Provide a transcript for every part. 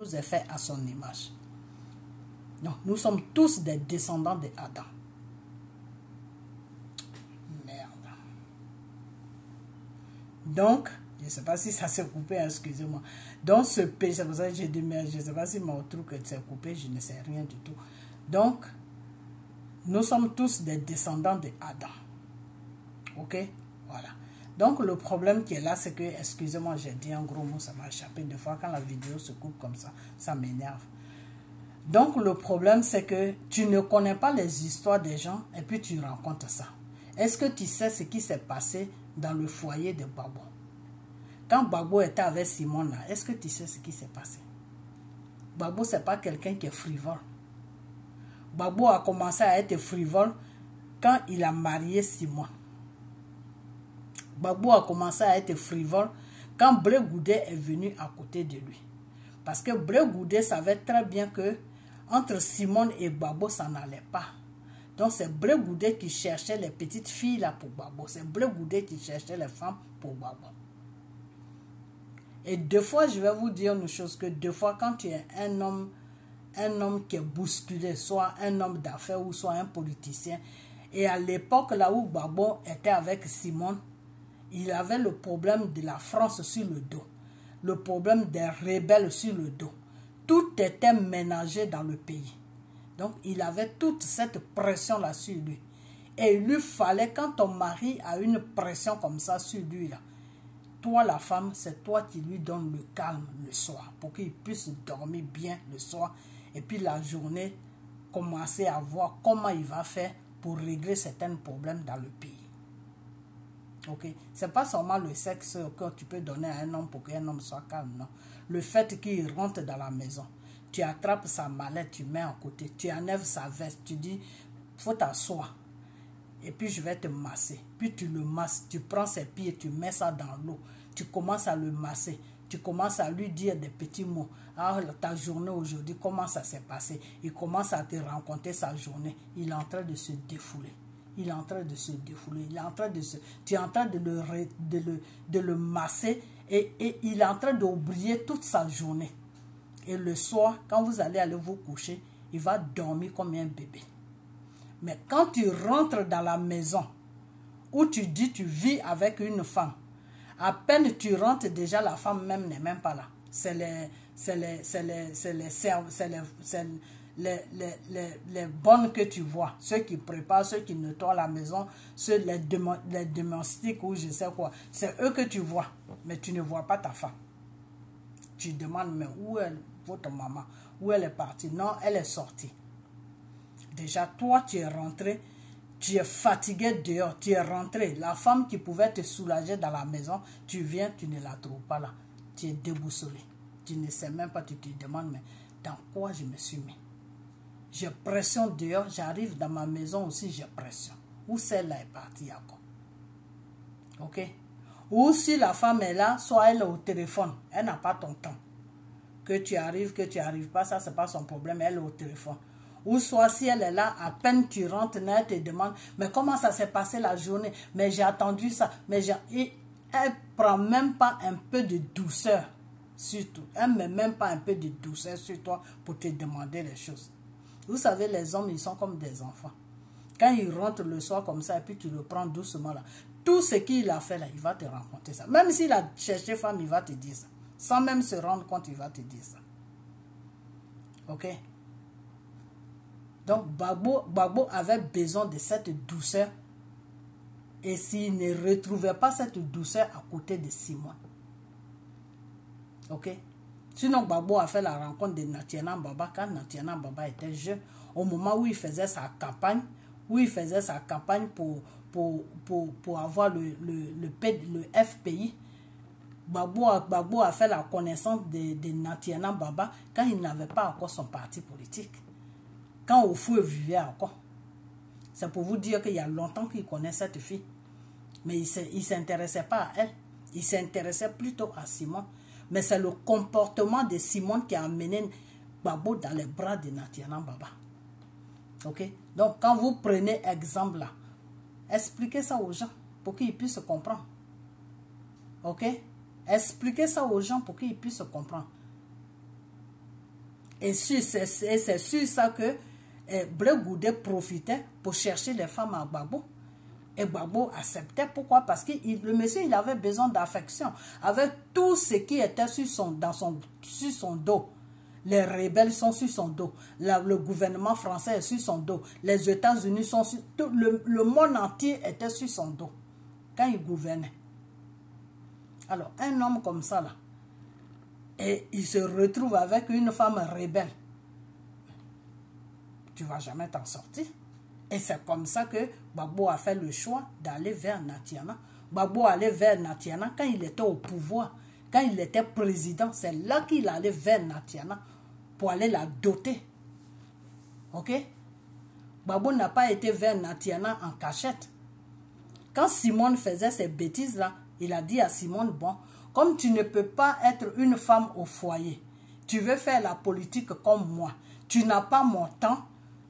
nous est fait à son image. Donc, nous sommes tous des descendants d'Adam. Merde. Donc, je ne sais pas si ça s'est coupé, excusez-moi. Donc, ce péché, c'est pour ça que j'ai dit, mais je ne sais pas si mon truc s'est coupé, je ne sais rien du tout. Donc, nous sommes tous des descendants d'Adam. Ok? Voilà. Donc, le problème qui est là, c'est que, excusez-moi, j'ai dit un gros mot, ça m'a échappé. Des fois, quand la vidéo se coupe comme ça m'énerve. Donc, le problème, c'est que tu ne connais pas les histoires des gens et puis tu rencontres ça. Est-ce que tu sais ce qui s'est passé dans le foyer de Babo? Quand Babo était avec Simon, là, est-ce que tu sais ce qui s'est passé? Babo, ce n'est pas quelqu'un qui est frivole. Babo a commencé à être frivole quand il a marié Simon. Babo a commencé à être frivole quand Blé Goudé est venu à côté de lui. Parce que Blé Goudé savait très bien que entre Simon et Babo, ça n'allait pas. Donc c'est Blé Goudé qui cherchait les petites filles là pour Babo. C'est Blé Goudé qui cherchait les femmes pour Babo. Et deux fois, je vais vous dire une chose, que deux fois, quand tu es un homme qui est bousculé, soit un homme d'affaires ou soit un politicien, et à l'époque là où Babo était avec Simon, il avait le problème de la France sur le dos, le problème des rebelles sur le dos. Tout était ménagé dans le pays. Donc, il avait toute cette pression-là sur lui. Et il lui fallait, quand ton mari a une pression comme ça sur lui, là, toi, la femme, c'est toi qui lui donnes le calme le soir, pour qu'il puisse dormir bien le soir. Et puis la journée, commencer à voir comment il va faire pour régler certains problèmes dans le pays. Ok, c'est pas seulement le sexe que tu peux donner à un homme pour qu'un homme soit calme, non. Le fait qu'il rentre dans la maison, tu attrapes sa mallette, tu mets à côté, tu enlèves sa veste, tu dis, faut t'asseoir. Et puis je vais te masser. Puis tu le masses, tu prends ses pieds, tu mets ça dans l'eau, tu commences à le masser, tu commences à lui dire des petits mots. Ah, ta journée aujourd'hui, comment ça s'est passé? Il commence à te raconter sa journée. Il est en train de se défouler. Il est en train de se défouler. Il est en train de se... Tu es en train de le masser et il est en train d'oublier toute sa journée. Et le soir, quand vous allez vous coucher, il va dormir comme un bébé. Mais quand tu rentres dans la maison où tu dis tu vis avec une femme, à peine tu rentres déjà, la femme même n'est même pas là. C'est les bonnes que tu vois, ceux qui préparent, ceux qui nettoient la maison, ceux les domestiques ou je sais quoi. C'est eux que tu vois, mais tu ne vois pas ta femme. Tu demandes, mais où est votre maman? Où elle est partie? Non, elle est sortie. Déjà, toi, tu es rentré, tu es fatigué dehors, tu es rentré. La femme qui pouvait te soulager dans la maison, tu viens, tu ne la trouves pas là. Tu es déboussolé. Tu ne sais même pas, tu te demandes, mais dans quoi je me suis mis? J'ai pression dehors, j'arrive dans ma maison aussi, j'ai pression. Où celle-là est partie encore? Ok? Ou si la femme est là, soit elle est au téléphone, elle n'a pas ton temps. Que tu arrives pas, ça c'est pas son problème, elle est au téléphone. Ou soit si elle est là, à peine tu rentres, elle te demande, mais comment ça s'est passé la journée? Mais j'ai attendu ça. Elle prend même pas un peu de douceur sur toi. Elle met même pas un peu de douceur sur toi pour te demander les choses. Vous savez, les hommes, ils sont comme des enfants. Quand ils rentrent le soir comme ça, et puis tu le prends doucement là, tout ce qu'il a fait là, il va te raconter ça. Même s'il a cherché femme, il va te dire ça. Sans même se rendre compte, il va te dire ça. Ok? Donc, Babo avait besoin de cette douceur. Et s'il ne retrouvait pas cette douceur à côté de Simon. Ok? Sinon, Babo a fait la rencontre de Natiana Baba quand Natiana Baba était jeune. Au moment où il faisait sa campagne, pour avoir le FPI, Babo a fait la connaissance de Natiana Baba quand il n'avait pas encore son parti politique. Quand Oufou vivait encore. C'est pour vous dire qu'il y a longtemps qu'il connaît cette fille. Mais il ne s'intéressait pas à elle. Il s'intéressait plutôt à Simon. Mais c'est le comportement de Simon qui a amené Babo dans les bras de Natiana Baba. Ok? Donc, quand vous prenez exemple là, expliquez ça aux gens pour qu'ils puissent comprendre. Ok? Expliquez ça aux gens pour qu'ils puissent comprendre. Et c'est sur ça que Blé Goudé profitait pour chercher les femmes à Gbagbo. Et Gbagbo acceptait. Pourquoi? Parce que le monsieur, il avait besoin d'affection. Avec tout ce qui était sur son dos. Les rebelles sont sur son dos. Le gouvernement français est sur son dos. Les États-Unis sont sur... Le monde entier était sur son dos. Quand il gouvernait. Alors, un homme comme ça, là, et il se retrouve avec une femme rebelle. Tu ne vas jamais t'en sortir. Et c'est comme ça que Gbagbo a fait le choix d'aller vers Natiana. Gbagbo allait vers Natiana quand il était au pouvoir, quand il était président. C'est là qu'il allait vers Natiana pour aller la doter. Ok? Gbagbo n'a pas été vers Natiana en cachette. Quand Simone faisait ces bêtises-là, il a dit à Simone, bon, comme tu ne peux pas être une femme au foyer, tu veux faire la politique comme moi, tu n'as pas mon temps,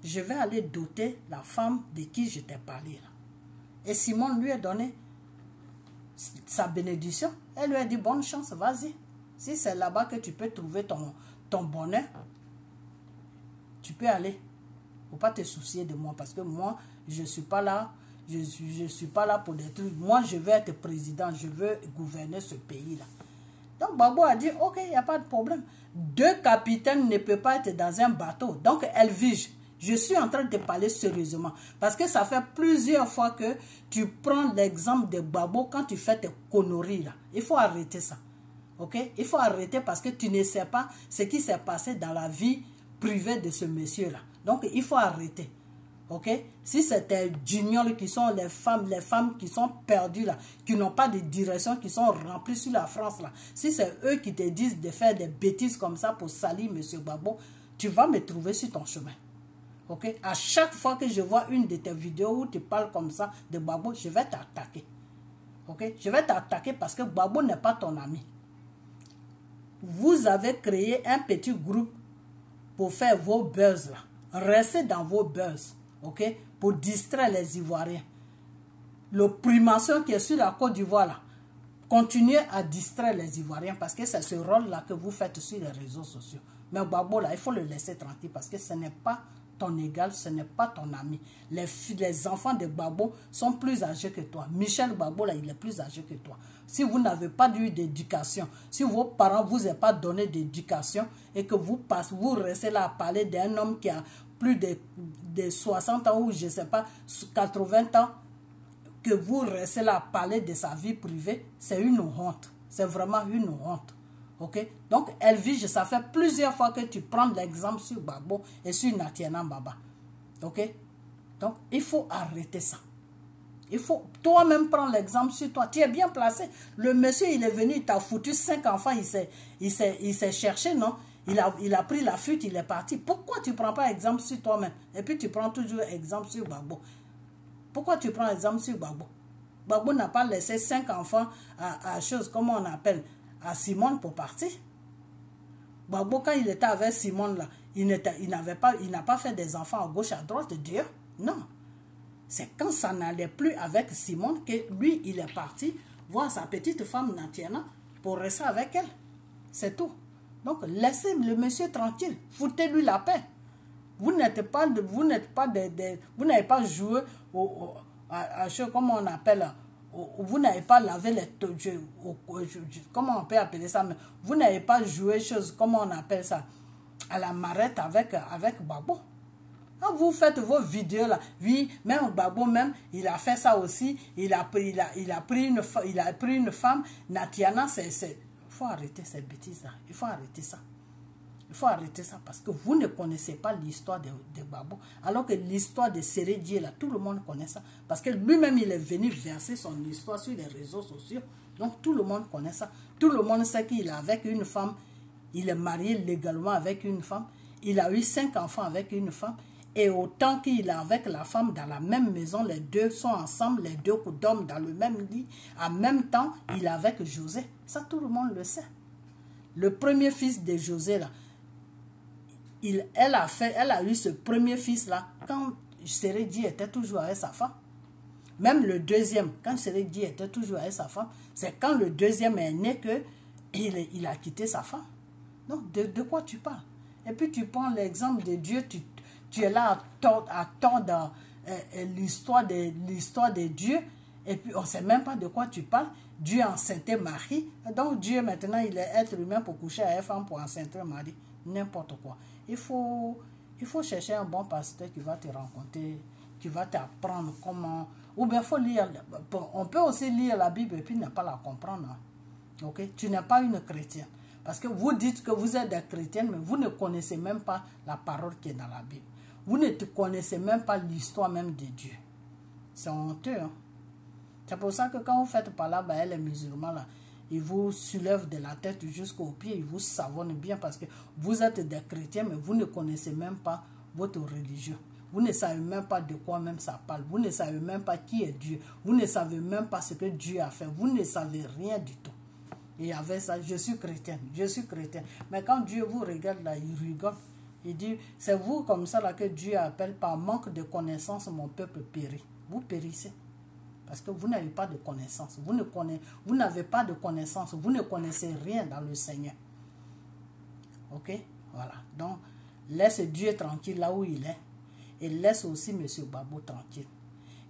je vais aller doter la femme de qui je t'ai parlé. Là. Et Simone lui a donné sa bénédiction. Elle lui a dit, bonne chance, vas-y. Si c'est là-bas que tu peux trouver ton bonheur, tu peux aller. Il ne faut pas te soucier de moi parce que moi, je ne suis pas là. Je suis pas là pour des trucs. Moi, je veux être président. Je veux gouverner ce pays-là. Donc, Gbagbo a dit, ok, il n'y a pas de problème. Deux capitaines ne peuvent pas être dans un bateau. Donc, Elvige, je suis en train de te parler sérieusement. Parce que ça fait plusieurs fois que tu prends l'exemple de Gbagbo quand tu fais tes conneries là. Il faut arrêter ça. Ok? Il faut arrêter parce que tu ne sais pas ce qui s'est passé dans la vie privée de ce monsieur-là. Donc, il faut arrêter. Ok? Si c'était Junior qui sont les femmes qui sont perdues là, qui n'ont pas de direction, qui sont remplies sur la France là. Si c'est eux qui te disent de faire des bêtises comme ça pour salir M. Gbagbo, tu vas me trouver sur ton chemin. Ok? À chaque fois que je vois une de tes vidéos où tu parles comme ça de Gbagbo, je vais t'attaquer. Ok? Je vais t'attaquer parce que Gbagbo n'est pas ton ami. Vous avez créé un petit groupe pour faire vos buzz là. Restez dans vos buzz. Ok, pour distraire les Ivoiriens. L'opprimation qui est sur la Côte d'Ivoire là, continuez à distraire les Ivoiriens parce que c'est ce rôle-là que vous faites sur les réseaux sociaux. Mais Gbagbo là, il faut le laisser tranquille parce que ce n'est pas ton égal, ce n'est pas ton ami. Les enfants de Gbagbo sont plus âgés que toi. Michel Gbagbo là, il est plus âgé que toi. Si vous n'avez pas eu d'éducation, si vos parents ne vous ont pas donné d'éducation et que vous restez là à parler d'un homme qui a plus de 60 ans ou je ne sais pas, 80 ans, que vous restez là à parler de sa vie privée, c'est une honte. C'est vraiment une honte. Ok? Donc, Elvige, ça fait plusieurs fois que tu prends l'exemple sur Gbagbo et sur Natiana Mbaba. Ok? Donc, il faut arrêter ça. Il faut toi-même prendre l'exemple sur toi. Tu es bien placé. Le monsieur, il est venu, il t'a foutu 5 enfants, il s'est cherché, non? Il a pris la fuite, il est parti. Pourquoi tu ne prends pas exemple sur toi-même? Et puis tu prends toujours exemple sur Gbagbo. Pourquoi tu prends exemple sur Gbagbo? Gbagbo n'a pas laissé 5 enfants à chose, comment on appelle, à Simone pour partir. Gbagbo, quand il était avec Simone, là, il n'a pas fait des enfants à gauche, à droite de Dieu. Non. C'est quand ça n'allait plus avec Simone que lui, il est parti voir sa petite femme Natiana pour rester avec elle. C'est tout. Donc, laissez le monsieur tranquille. Foutez-lui la paix. Vous n'avez pas joué à ce comment on appelle, vous n'avez pas lavé les comment on peut appeler ça, mais vous n'avez pas joué chose, comment on appelle ça, à la marette avec Gbagbo. Quand vous faites vos vidéos là, oui, même Gbagbo même, il a fait ça aussi, il a pris une femme, Natiana, il faut arrêter ces bêtises là, il faut arrêter ça. Il faut arrêter ça parce que vous ne connaissez pas l'histoire de Gbagbo. Alors que l'histoire de Sérédié, là, tout le monde connaît ça. Parce que lui-même, il est venu verser son histoire sur les réseaux sociaux. Donc, tout le monde connaît ça. Tout le monde sait qu'il est avec une femme. Il est marié légalement avec une femme. Il a eu 5 enfants avec une femme. Et autant qu'il est avec la femme dans la même maison, les deux sont ensemble, les deux dorment dans le même lit. En même temps, il est avec José. Ça, tout le monde le sait. Le premier fils de José, là, elle a eu ce premier fils-là quand Sérédi était toujours avec sa femme. Même le deuxième, quand Sérédi était toujours avec sa femme, c'est quand le deuxième est né qu'il a quitté sa femme. Donc, de quoi tu parles? Et puis tu prends l'exemple de Dieu, tu es là à tort dans l'histoire de Dieu, et puis on ne sait même pas de quoi tu parles. Dieu a enceinté Marie, donc Dieu maintenant il est être humain pour coucher avec une femme pour enceinter Marie, n'importe quoi. Il faut chercher un bon pasteur qui va te rencontrer, qui va t'apprendre comment, ou bien il faut lire, on peut aussi lire la Bible et puis ne pas la comprendre. Hein. Ok, tu n'es pas une chrétienne. Parce que vous dites que vous êtes des chrétiennes, mais vous ne connaissez même pas la parole qui est dans la Bible. Vous ne connaissez même pas l'histoire même de Dieu. C'est honteux. Hein? C'est pour ça que quand vous faites par là, les musulmans, là, ils vous soulèvent de la tête jusqu'aux pieds, ils vous savonnent bien parce que vous êtes des chrétiens, mais vous ne connaissez même pas votre religion. Vous ne savez même pas de quoi même ça parle. Vous ne savez même pas qui est Dieu. Vous ne savez même pas ce que Dieu a fait. Vous ne savez rien du tout. Et avec ça, je suis chrétien. Mais quand Dieu vous regarde là, il rigole. Il dit, c'est vous comme ça là que Dieu appelle par manque de connaissance, mon peuple périt. Vous périssez. Parce que vous n'avez pas de connaissance. Vous n'avez pas de connaissance. Vous ne connaissez rien dans le Seigneur. Ok? Voilà. Donc, laisse Dieu tranquille là où il est. Et laisse aussi M. Gbagbo tranquille.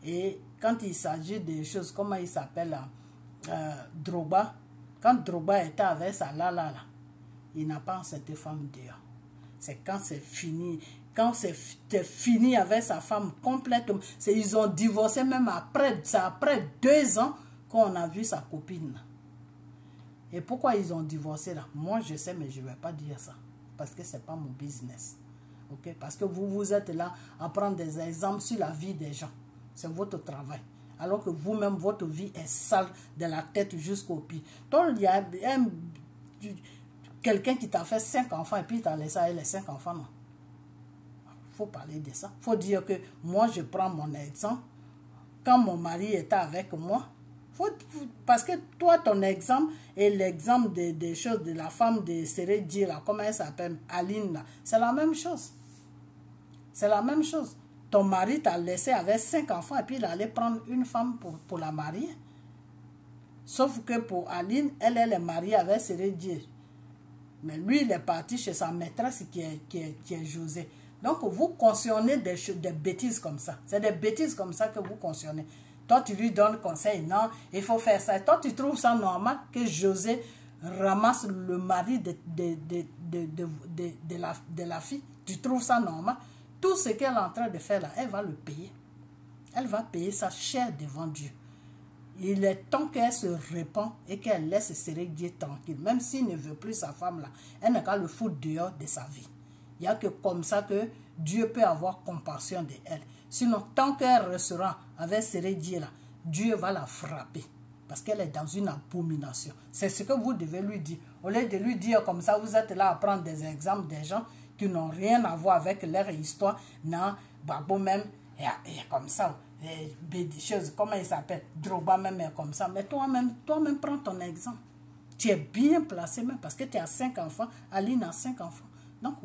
Et quand il s'agit des choses, comment il s'appelle Drogba. Quand Drogba était avec sa là, il n'a pas cette femme dehors. C'est quand c'est fini. Quand c'est fini avec sa femme complètement. Ils ont divorcé même après. C'est après 2 ans qu'on a vu sa copine. Et pourquoi ils ont divorcé là? Moi je sais, mais je ne vais pas dire ça. Parce que ce n'est pas mon business. Okay? Parce que vous êtes là à prendre des exemples sur la vie des gens. C'est votre travail. Alors que vous-même, votre vie est sale de la tête jusqu'au pied. Donc, il y a quelqu'un qui t'a fait 5 enfants et puis il t'a laissé avec les 5 enfants. Non. Il faut parler de ça. Il faut dire que moi, je prends mon exemple. Quand mon mari était avec moi, parce que toi, ton exemple et l'exemple des choses de la femme de Sérédi, comment elle s'appelle, Aline, c'est la même chose. C'est la même chose. Ton mari t'a laissé avec 5 enfants et puis il allait prendre une femme pour la marier. Sauf que pour Aline, elle est mariée avec Sérédi. Mais lui, il est parti chez sa maîtresse qui est José. Donc, vous cautionnez des bêtises comme ça. C'est des bêtises comme ça que vous cautionnez. Toi, tu lui donnes conseil. Non, il faut faire ça. Toi, tu trouves ça normal que José ramasse le mari de la fille. Tu trouves ça normal? Tout ce qu'elle est en train de faire là, elle va le payer. Elle va payer ça cher devant Dieu. Il est temps qu'elle se répand et qu'elle laisse Sérédi tranquille. Même s'il ne veut plus sa femme là, elle n'a qu'à le foutre dehors de sa vie. Il n'y a que comme ça que Dieu peut avoir compassion de elle. Sinon, tant qu'elle restera avec Sérédi là, Dieu va la frapper. Parce qu'elle est dans une abomination. C'est ce que vous devez lui dire. Au lieu de lui dire comme ça, vous êtes là à prendre des exemples des gens qui n'ont rien à voir avec leur histoire. Non, Gbagbo même est comme ça. Des choses, comment il s'appelle? Drogba même est comme ça. Mais toi-même prends ton exemple. Tu es bien placé même parce que tu as 5 enfants. Aline a 5 enfants. Donc,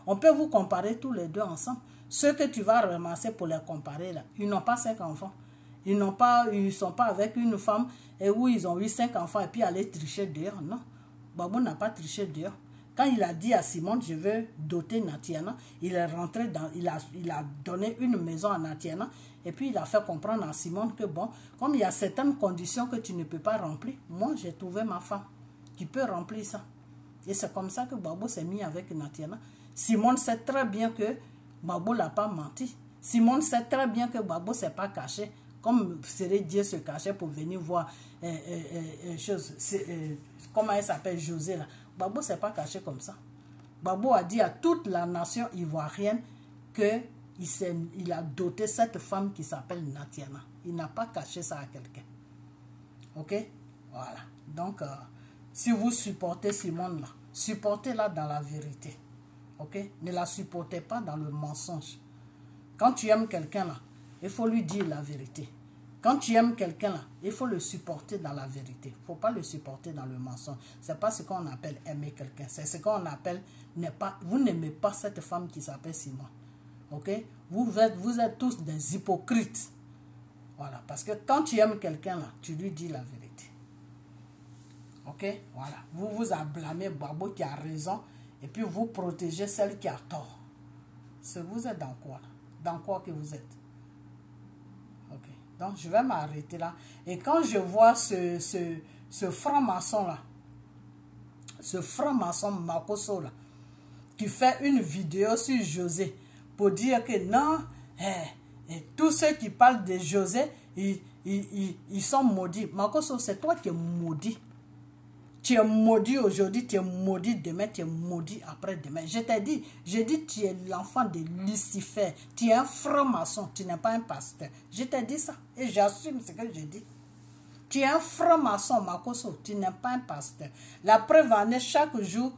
on peut vous comparer tous les deux ensemble. Ceux que tu vas ramasser pour les comparer, là, ils n'ont pas 5 enfants. Ils ne sont pas avec une femme et où ils ont eu 5 enfants et puis aller tricher dehors. Non, Gbagbo n'a pas triché dehors. Quand il a dit à Simone, je veux doter Natiana, il est rentré il a donné une maison à Natiana et puis il a fait comprendre à Simone que bon, comme il y a certaines conditions que tu ne peux pas remplir, moi j'ai trouvé ma femme qui peut remplir ça. Et c'est comme ça que Gbagbo s'est mis avec Natiana. Simone sait très bien que Gbagbo n'a pas menti. Simone sait très bien que Gbagbo ne s'est pas caché. Comme Sérédi se cachait pour venir voir comment elle s'appelle, José là. Gbagbo ne s'est pas caché comme ça. Gbagbo a dit à toute la nation ivoirienne qu'il a doté cette femme qui s'appelle Natiana. Il n'a pas caché ça à quelqu'un. Ok? Voilà. Donc, si vous supportez Simone là, supportez-la dans la vérité. Ok? Ne la supportez pas dans le mensonge. Quand tu aimes quelqu'un là, il faut lui dire la vérité. Quand tu aimes quelqu'un là, il faut le supporter dans la vérité. Il ne faut pas le supporter dans le mensonge. Ce n'est pas ce qu'on appelle aimer quelqu'un. C'est ce qu'on appelle vous n'aimez pas cette femme qui s'appelle Simone. Ok? Vous êtes tous des hypocrites. Voilà. Parce que quand tu aimes quelqu'un là, tu lui dis la vérité. Ok? Voilà. Vous a blâmé Gbagbo qui a raison Et puis vous protégez celle qui a tort. Vous êtes dans quoi là? Dans quoi que vous êtes? Ok. Donc je vais m'arrêter là. Et quand je vois ce franc-maçon là, ce franc-maçon Makosso là, qui fait une vidéo sur José pour dire que non, et tous ceux qui parlent de José, ils sont maudits. Makosso, c'est toi qui es maudit. Tu es maudit aujourd'hui, tu es maudit demain, tu es maudit après-demain. Je t'ai dit, tu es l'enfant de Lucifer. Tu es un franc-maçon, tu n'es pas un pasteur. Je t'ai dit ça et j'assume ce que je dis. Tu es un franc-maçon, Makosso, tu n'es pas un pasteur. La preuve en est, chaque jour,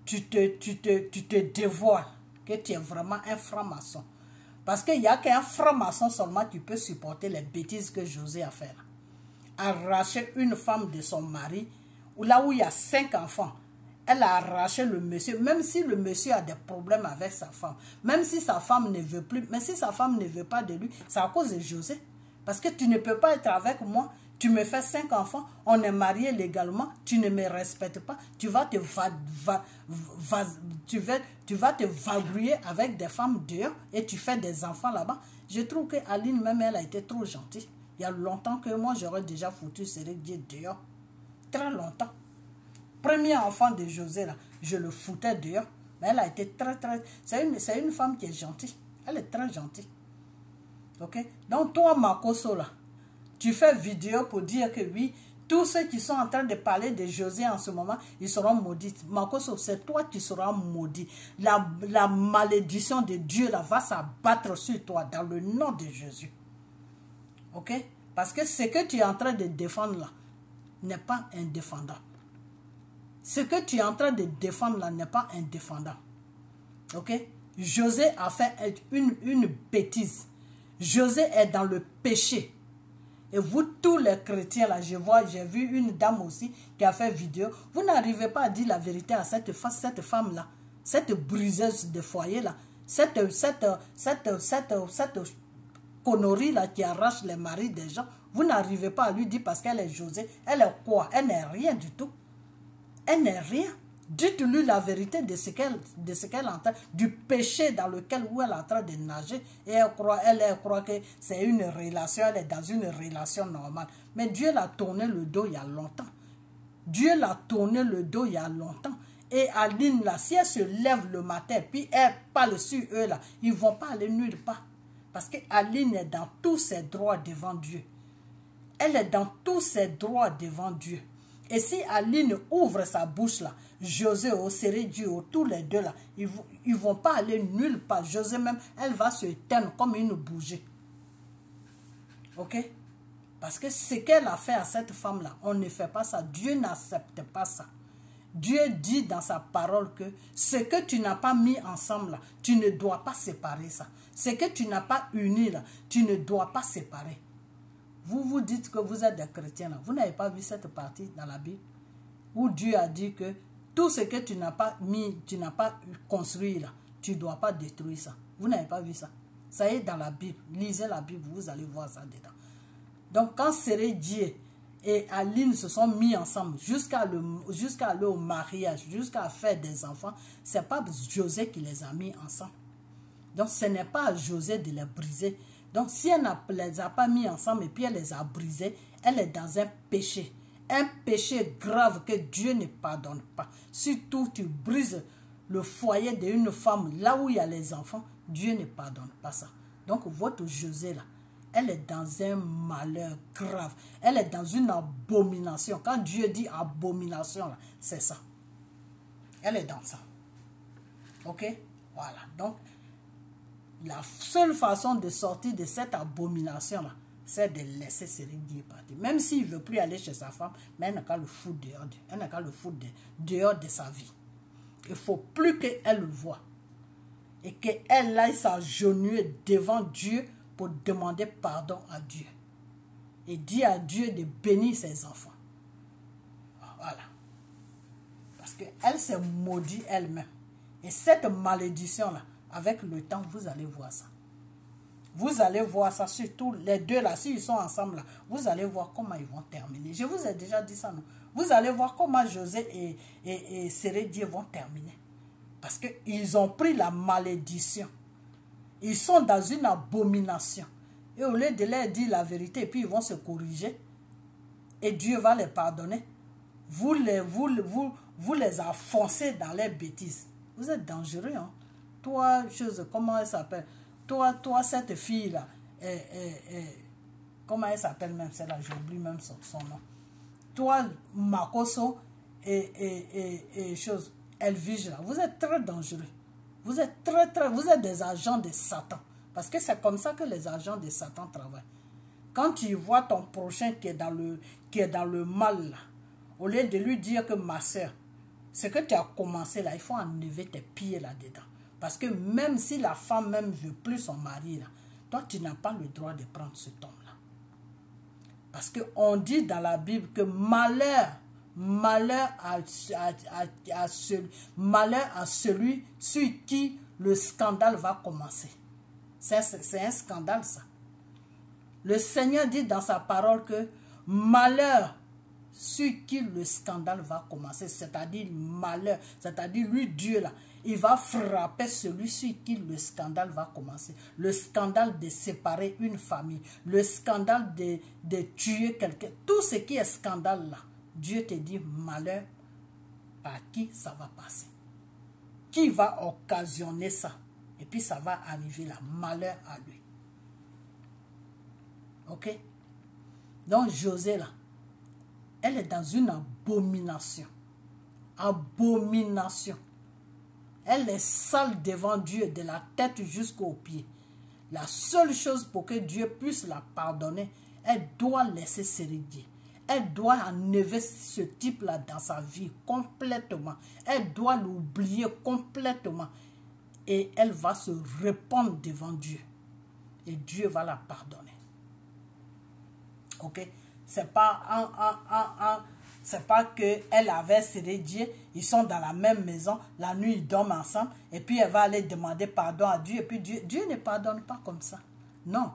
tu te dévoiles que tu es vraiment un franc-maçon. Parce qu'il n'y a qu'un franc-maçon seulement qui peut supporter les bêtises que José a fait. Arracher une femme de son mari, là où il y a 5 enfants, elle a arraché le monsieur, même si le monsieur a des problèmes avec sa femme, même si sa femme ne veut plus, mais si sa femme ne veut pas de lui, c'est à cause de José. Parce que tu ne peux pas être avec moi, tu me fais 5 enfants, on est mariés légalement, tu ne me respectes pas, tu vas te vagrouiller avec des femmes dehors et tu fais des enfants là-bas. Je trouve que Aline même, elle a été trop gentille. Il y a longtemps que moi, j'aurais déjà foutu Sérédié dehors. Très longtemps. Premier enfant de José, là, je le foutais dehors. Mais elle a été très... C'est une femme qui est gentille. Elle est très gentille. Ok? Donc toi, Makosso, là, tu fais vidéo pour dire que oui, tous ceux qui sont en train de parler de José en ce moment, ils seront maudits. Makosso, c'est toi qui seras maudit. La malédiction de Dieu là, va s'abattre sur toi dans le nom de Jésus. Ok? Parce que ce que tu es en train de défendre là n'est pas indéfendant. Ce que tu es en train de défendre là n'est pas indéfendant. Ok? José a fait une bêtise. José est dans le péché. Et vous, tous les chrétiens, là, j'ai vu une dame aussi qui a fait vidéo. Vous n'arrivez pas à dire la vérité à cette femme-là, cette briseuse de foyer-là, cette connerie-là qui arrache les maris des gens. Vous n'arrivez pas à lui dire parce qu'elle est José. Elle est quoi? Elle n'est rien du tout. Elle n'est rien. Dites-lui la vérité de ce qu'elle entend, du péché dans lequel où elle est en train de nager. Et elle croit que c'est une relation, elle est dans une relation normale. Mais Dieu l'a tourné le dos il y a longtemps. Dieu l'a tourné le dos il y a longtemps. Et Aline, là, si elle se lève le matin, puis elle parle sur eux, là, ils ne vont pas aller nulle part. Parce qu'Aline est dans tous ses droits devant Dieu. Elle est dans tous ses droits devant Dieu. Et si Aline ouvre sa bouche là, José, Sérédié, tous les deux là, ils ne vont pas aller nulle part. José même, elle va se éteindre comme une bougie. Ok? Parce que ce qu'elle a fait à cette femme là, on ne fait pas ça. Dieu n'accepte pas ça. Dieu dit dans sa parole que ce que tu n'as pas mis ensemble là, tu ne dois pas séparer ça. Ce que tu n'as pas uni là, tu ne dois pas séparer. Vous vous dites que vous êtes des chrétiens là. Vous n'avez pas vu cette partie dans la Bible où Dieu a dit que tout ce que tu n'as pas mis, tu n'as pas construit là, tu ne dois pas détruire ça. Vous n'avez pas vu ça. Ça est dans la Bible. Lisez la Bible, vous allez voir ça dedans. Donc quand Sérédié et Aline se sont mis ensemble jusqu'à aller au mariage, jusqu'à faire des enfants, ce n'est pas José qui les a mis ensemble. Donc ce n'est pas à José de les briser. Donc si elle ne les a pas mis ensemble et puis elle les a brisés, elle est dans un péché. Un péché grave que Dieu ne pardonne pas. Surtout tu brises le foyer d'une femme là où il y a les enfants, Dieu ne pardonne pas ça. Donc votre José là, elle est dans un malheur grave. Elle est dans une abomination. Quand Dieu dit abomination, c'est ça. Elle est dans ça. Ok? Voilà. Donc, la seule façon de sortir de cette abomination-là, c'est de laisser Sérédié partir. Même s'il ne veut plus aller chez sa femme, mais elle n'a qu'à le foutre dehors. Elle n'a qu'à le foutre dehors de sa vie. Il ne faut plus qu'elle le voie. Et qu'elle aille s'agenouiller devant Dieu pour demander pardon à Dieu. Et dire à Dieu de bénir ses enfants. Voilà. Parce qu'elle s'est maudite elle-même. Et cette malédiction-là, avec le temps, vous allez voir ça. Vous allez voir ça, surtout les deux là, s'ils sont ensemble là, vous allez voir comment ils vont terminer. Je vous ai déjà dit ça, non? Vous allez voir comment José et Sérédié vont terminer. Parce qu'ils ont pris la malédiction. Ils sont dans une abomination. Et au lieu de leur dire la vérité, et puis ils vont se corriger, et Dieu va les pardonner, vous les enfoncez dans les bêtises. Vous êtes dangereux, hein? Toi, comment elle s'appelle? Toi, cette fille-là, comment elle s'appelle même celle-là? J'oublie même son nom. Toi, Makoso et Elvige, là, vous êtes très dangereux. Vous êtes vous êtes des agents de Satan. Parce que c'est comme ça que les agents de Satan travaillent. Quand tu vois ton prochain qui est dans le mal, là, au lieu de lui dire que ma soeur, ce que tu as commencé là, il faut enlever tes pieds là-dedans. Parce que même si la femme même veut plus son mari, là, toi tu n'as pas le droit de prendre cet homme-là. Parce qu'on dit dans la Bible que malheur à celui sur qui le scandale va commencer. C'est un scandale ça. Le Seigneur dit dans sa parole que malheur sur qui le scandale va commencer, c'est-à-dire malheur, c'est-à-dire lui Dieu là, il va frapper celui sur qui le scandale va commencer. Le scandale de séparer une famille, le scandale de tuer quelqu'un, tout ce qui est scandale là, Dieu te dit malheur par qui ça va passer. Qui va occasionner ça? Et puis ça va arriver là, malheur à lui. Ok? Donc José là, elle est dans une abomination. Abomination. Elle est sale devant Dieu, de la tête jusqu'aux pieds. La seule chose pour que Dieu puisse la pardonner, elle doit laisser s'éradier. Elle doit enlever ce type-là dans sa vie complètement. Elle doit l'oublier complètement. Et elle va se répandre devant Dieu. Et Dieu va la pardonner. Ok? C'est pas qu'elle avait serré Dieu, ils sont dans la même maison, la nuit ils dorment ensemble, et puis elle va aller demander pardon à Dieu, et puis Dieu ne pardonne pas comme ça. Non.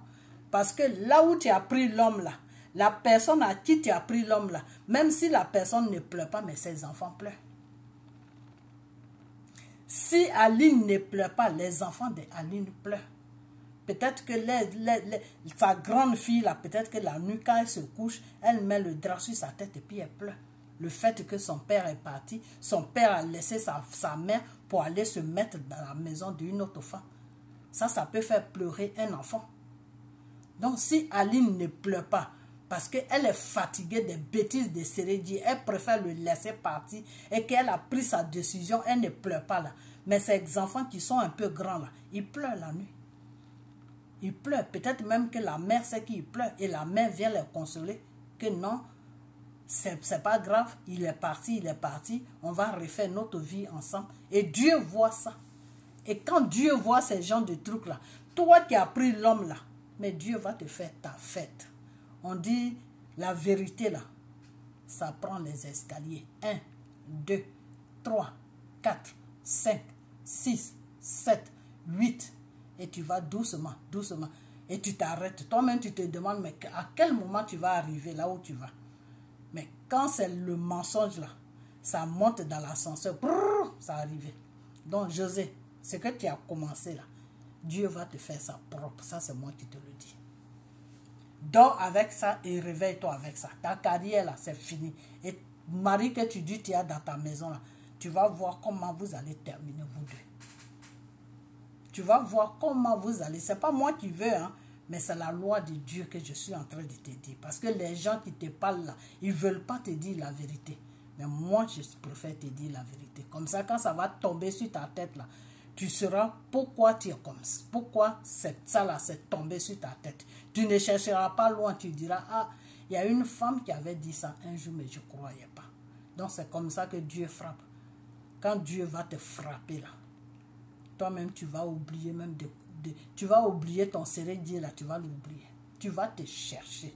Parce que là où tu as pris l'homme là, la personne à qui tu as pris l'homme là, même si la personne ne pleure pas, mais ses enfants pleurent. Si Aline ne pleure pas, les enfants d'Aline pleurent. Peut-être que sa grande fille, là, peut-être que la nuit, quand elle se couche, elle met le drap sur sa tête et puis elle pleure. Le fait que son père est parti, son père a laissé sa mère pour aller se mettre dans la maison d'une autre femme. Ça peut faire pleurer un enfant. Donc si Aline ne pleure pas, parce qu'elle est fatiguée des bêtises de Sérédi, elle préfère le laisser partir et qu'elle a pris sa décision, elle ne pleure pas là. Mais ces enfants qui sont un peu grands là, ils pleurent la nuit. Ils pleurent. Peut-être même que la mère sait qu'ils pleurent et la mère vient les consoler que non, c'est pas grave, il est parti, on va refaire notre vie ensemble. Et Dieu voit ça. Et quand Dieu voit ces genres de trucs là, toi qui as pris l'homme là, mais Dieu va te faire ta fête. On dit la vérité là, ça prend les escaliers. 1, 2, 3, 4, 5, 6, 7, 8. Et tu vas doucement, doucement. Et tu t'arrêtes. Toi-même, tu te demandes, mais à quel moment tu vas arriver là où tu vas? Mais quand c'est le mensonge là, ça monte dans l'ascenseur. Ça arrive. Donc, José, ce que tu as commencé là, Dieu va te faire ça propre. Ça, c'est moi qui te le dis. Dors avec ça et réveille-toi avec ça. Ta carrière là, c'est fini. Et mari que tu dis tu as dans ta maison là, tu vas voir comment vous allez terminer vous deux. Tu vas voir comment vous allez. Ce n'est pas moi qui veux, hein, mais c'est la loi de Dieu que je suis en train de te dire. Parce que les gens qui te parlent là, ils ne veulent pas te dire la vérité. Mais moi, je préfère te dire la vérité. Comme ça, quand ça va tomber sur ta tête là, tu sauras pourquoi tu es comme ça. Pourquoi ça là, c'est tombé sur ta tête. Tu ne chercheras pas loin, tu diras, ah, il y a une femme qui avait dit ça un jour, mais je ne croyais pas. Donc c'est comme ça que Dieu frappe. Quand Dieu va te frapper là, toi-même, tu vas oublier même tu vas oublier ton Sérédier là, tu vas l'oublier. Tu vas te chercher.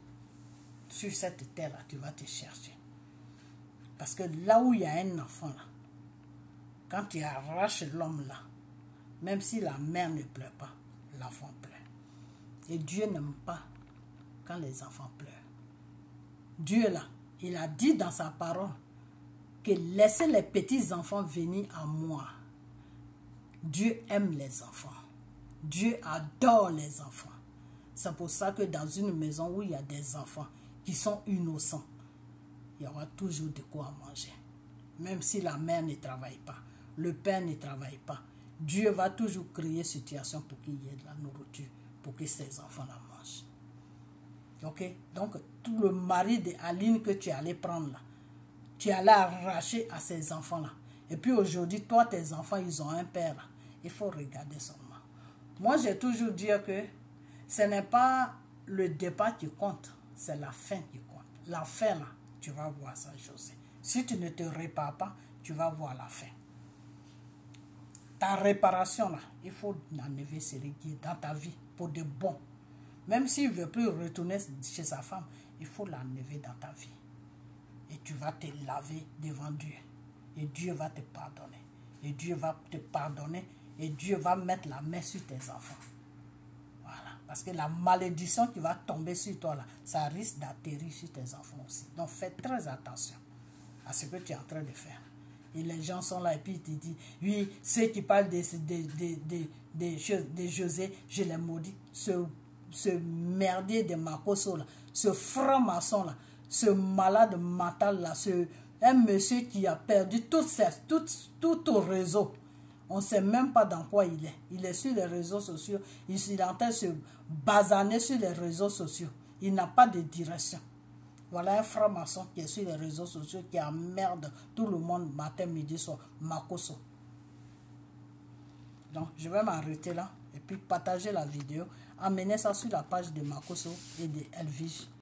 Sur cette terre là, tu vas te chercher. Parce que là où il y a un enfant là, quand tu arraches l'homme là, même si la mère ne pleure pas, l'enfant pleure. Et Dieu n'aime pas quand les enfants pleurent. Dieu là, il a dit dans sa parole que laissez les petits enfants venir à moi. Dieu aime les enfants. Dieu adore les enfants. C'est pour ça que dans une maison où il y a des enfants qui sont innocents, il y aura toujours de quoi manger. Même si la mère ne travaille pas, le père ne travaille pas, Dieu va toujours créer une situation pour qu'il y ait de la nourriture, pour que ces enfants la mangent. Ok? Donc, tout le mari d'Aline que tu allais prendre là, tu allais arracher à ces enfants-là. Et puis aujourd'hui, toi, tes enfants, ils ont un père là. Il faut regarder seulement. Moi, j'ai toujours dit que ce n'est pas le départ qui compte, c'est la fin qui compte. La fin là, tu vas voir ça, José. Si tu ne te répares pas, tu vas voir la fin. Ta réparation là, il faut l'enlever, c'est régulier dans ta vie pour de bon. Même s'il ne veut plus retourner chez sa femme, il faut l'enlever dans ta vie. Et tu vas te laver devant Dieu. Et Dieu va te pardonner. Et Dieu va te pardonner. Et Dieu va mettre la main sur tes enfants. Voilà. Parce que la malédiction qui va tomber sur toi là, ça risque d'atterrir sur tes enfants aussi. Donc fais très attention à ce que tu es en train de faire. Et les gens sont là et puis ils te disent, oui, ceux qui parlent de José, je les maudis. Ce merdier de Makoso là, ce franc-maçon là, ce malade mental là, un monsieur qui a perdu tout au réseau. On ne sait même pas dans quoi il est. Il est sur les réseaux sociaux. Il est en train de se basaner sur les réseaux sociaux. Il n'a pas de direction. Voilà un franc-maçon qui est sur les réseaux sociaux qui emmerde tout le monde matin, midi, soir. Makoso. Donc, je vais m'arrêter là et puis partager la vidéo. Amenez ça sur la page de Makoso et de Elvige.